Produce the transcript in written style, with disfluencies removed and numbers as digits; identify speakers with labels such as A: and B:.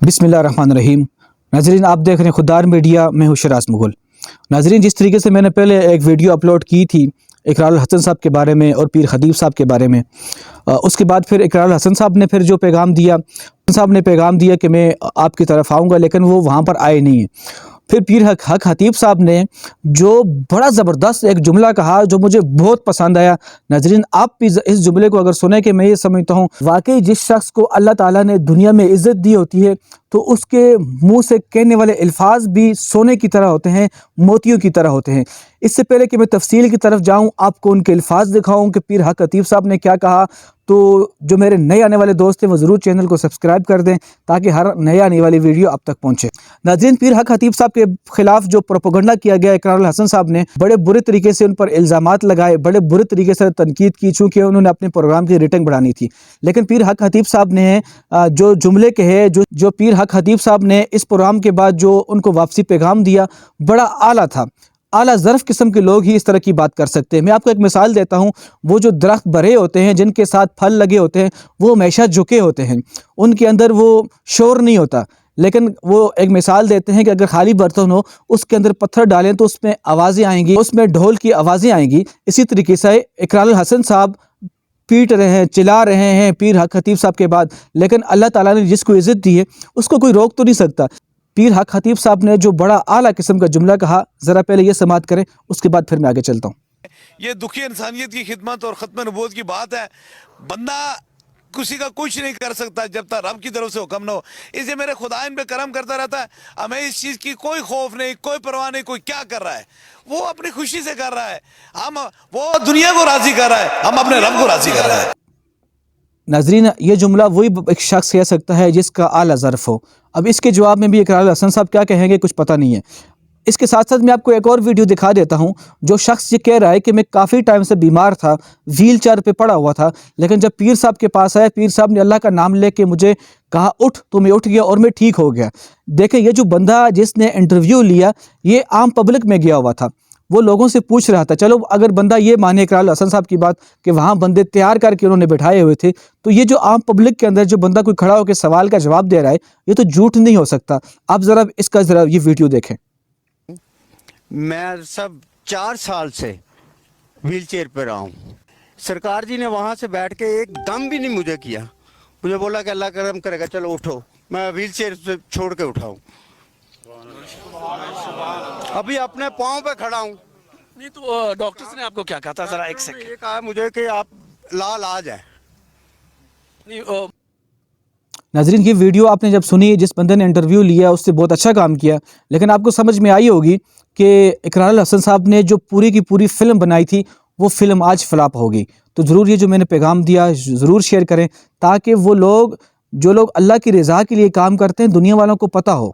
A: بسم اللہ الرحمن الرحیم۔ ناظرین، آپ دیکھ رہے ہیں خوددار میڈیا، میں ہوں شراز مغل۔ ناظرین، جس طریقے سے میں نے پہلے ایک ویڈیو اپلوڈ کی تھی اقرار الحسن صاحب کے بارے میں اور پیر خطیب صاحب کے بارے میں، اس کے بعد پھر اقرار الحسن صاحب نے پھر جو پیغام دیا کہ میں آپ کی طرف آؤں گا، لیکن وہ وہاں پر آئے نہیں ہیں۔ پھر پیر حق خطیب صاحب نے جو بڑا زبردست ایک جملہ کہا جو مجھے بہت پسند آیا۔ ناظرین، آپ بھی اس جملے کو اگر سنیں کہ میں یہ سمجھتا ہوں واقعی جس شخص کو اللہ تعالیٰ نے دنیا میں عزت دی ہوتی ہے تو اس کے منہ سے کہنے والے الفاظ بھی سونے کی طرح ہوتے ہیں، موتیوں کی طرح ہوتے ہیں۔ اس سے پہلے کہ میں تفصیل کی طرف جاؤں، آپ کو ان کے الفاظ دکھاؤں کہ پیر حق خطیب صاحب نے کیا کہا، تو جو میرے نئے آنے والے دوست ہیں وہ ضرور چینل کو سبسکرائب کر دیں تاکہ ہر نئے آنے والی ویڈیو آپ تک پہنچے۔ ناظرین، پیر حق خطیب صاحب کے خلاف جو پروپیگنڈا کیا گیا اقرار الحسن صاحب نے، بڑے برے طریقے سے ان پر الزامات لگائے، بڑے برے طریقے سے تنقید کی، چونکہ انہوں نے اپنے پروگرام کی ریٹنگ بڑھانی تھی۔ لیکن پیر حق خطیب صاحب نے جو جملے کہے، جو پیر حق خطیب صاحب نے اس پروگرام کے بعد جو ان کو واپسی پیغام دیا، بڑا اعلیٰ تھا۔ اعلیٰ ظرف قسم کے لوگ ہی اس طرح کی بات کر سکتے ہیں۔ میں آپ کو ایک مثال دیتا ہوں، وہ جو درخت بھرے ہوتے ہیں جن کے ساتھ پھل لگے ہوتے ہیں وہ ہمیشہ جھکے ہوتے ہیں، ان کے اندر وہ شور نہیں ہوتا، لیکن وہ ایک مثال دیتے ہیں کہ اگر خالی برتن ہو اس کے اندر پتھر ڈالیں تو اس میں آوازیں آئیں گی، اس میں ڈھول کی آوازیں آئیں گی۔ اسی طریقے سے اقرار الحسن صاحب پیٹ رہے ہیں، چلا رہے ہیں پیر حق خطیب صاحب کے بعد، لیکن اللہ تعالیٰ نے جس کو عزت دی ہے اس کو کوئی روک تو نہیں سکتا۔ پیر حق خطیب صاحب نے جو بڑا اعلیٰ قسم کا جملہ کہا، ذرا پہلے یہ سماعت کریں، اس کے بعد پھر میں آگے چلتا ہوں۔
B: یہ دکھی انسانیت کی خدمت اور ختم نبوت کی بات ہے۔ بندہ کسی کا کچھ نہیں کر سکتا جب تک رب کی طرف سے حکم نہ ہو، اس لیے میرے خدا ان پہ کرم کرتا رہتا ہے۔ ہمیں اس چیز کی کوئی خوف نہیں، کوئی پرواہ نہیں، کوئی کیا کر رہا ہے وہ اپنی خوشی سے کر رہا ہے، وہ دنیا کو راضی کر رہا ہے، ہم اپنے رب کو راضی کر رہا ہے۔
A: ناظرین، یہ جملہ وہی ایک شخص کہہ سکتا ہے جس کا اعلیٰ ظرف ہو۔ اب اس کے جواب میں بھی اقرار الحسن صاحب کیا کہیں گے کچھ پتہ نہیں ہے۔ اس کے ساتھ ساتھ میں آپ کو ایک اور ویڈیو دکھا دیتا ہوں، جو شخص یہ کہہ رہا ہے کہ میں کافی ٹائم سے بیمار تھا، ویل چیئر پہ پڑا ہوا تھا، لیکن جب پیر صاحب کے پاس آیا، پیر صاحب نے اللہ کا نام لے کے مجھے کہا اٹھ، تو میں اٹھ گیا اور میں ٹھیک ہو گیا۔ دیکھیں، یہ جو بندہ جس نے انٹرویو لیا یہ عام پبلک میں گیا ہوا تھا، وہ لوگوں سے پوچھ رہا تھا۔ چلو اگر بندہ یہ مانے اقرار الحسن صاحب کی بات کہ وہاں بندے تیار کر کے انہوں نے بٹھائے ہوئے تھے، تو یہ جو عام پبلک کے اندر جو بندہ کوئی کھڑا ہو کے سوال کا جواب دے رہا ہے یہ تو جھوٹ نہیں ہو سکتا۔ آپ ذرا اس کا یہ ویڈیو دیکھیں۔
C: میں سب 4 سال سے ویل چیئر پہ رہا ہوں۔ سرکار جی نے وہاں سے بیٹھ کے ایک دم بھی نہیں مجھے کیا، مجھے بولا کہ اللہ کرم کرے گا، چلو اٹھو۔ میں ویل چیئر سے چھوڑ کے اٹھا ہوں، ابھی اپنے پاؤں پہ کھڑا ہوں۔
D: نہیں تو ڈاکٹرز نے آپ کو کیا کہا تھا؟ ذرا ایک سیکنڈ۔
C: یہ کہا مجھے کہ آپ لاج ہے۔
A: ناظرین، یہ ویڈیو آپ نے جب سنی، جس بندے نے انٹرویو لیا اس سے بہت اچھا کام کیا، لیکن آپ کو سمجھ میں آئی ہوگی کہ اقرار الحسن صاحب نے جو پوری کی پوری فلم بنائی تھی وہ فلم آج فلاپ ہوگی۔ تو ضرور یہ جو میں نے پیغام دیا ضرور شیئر کریں تاکہ وہ لوگ جو لوگ اللہ کی رضا کے لیے کام کرتے ہیں دنیا والوں کو پتہ ہو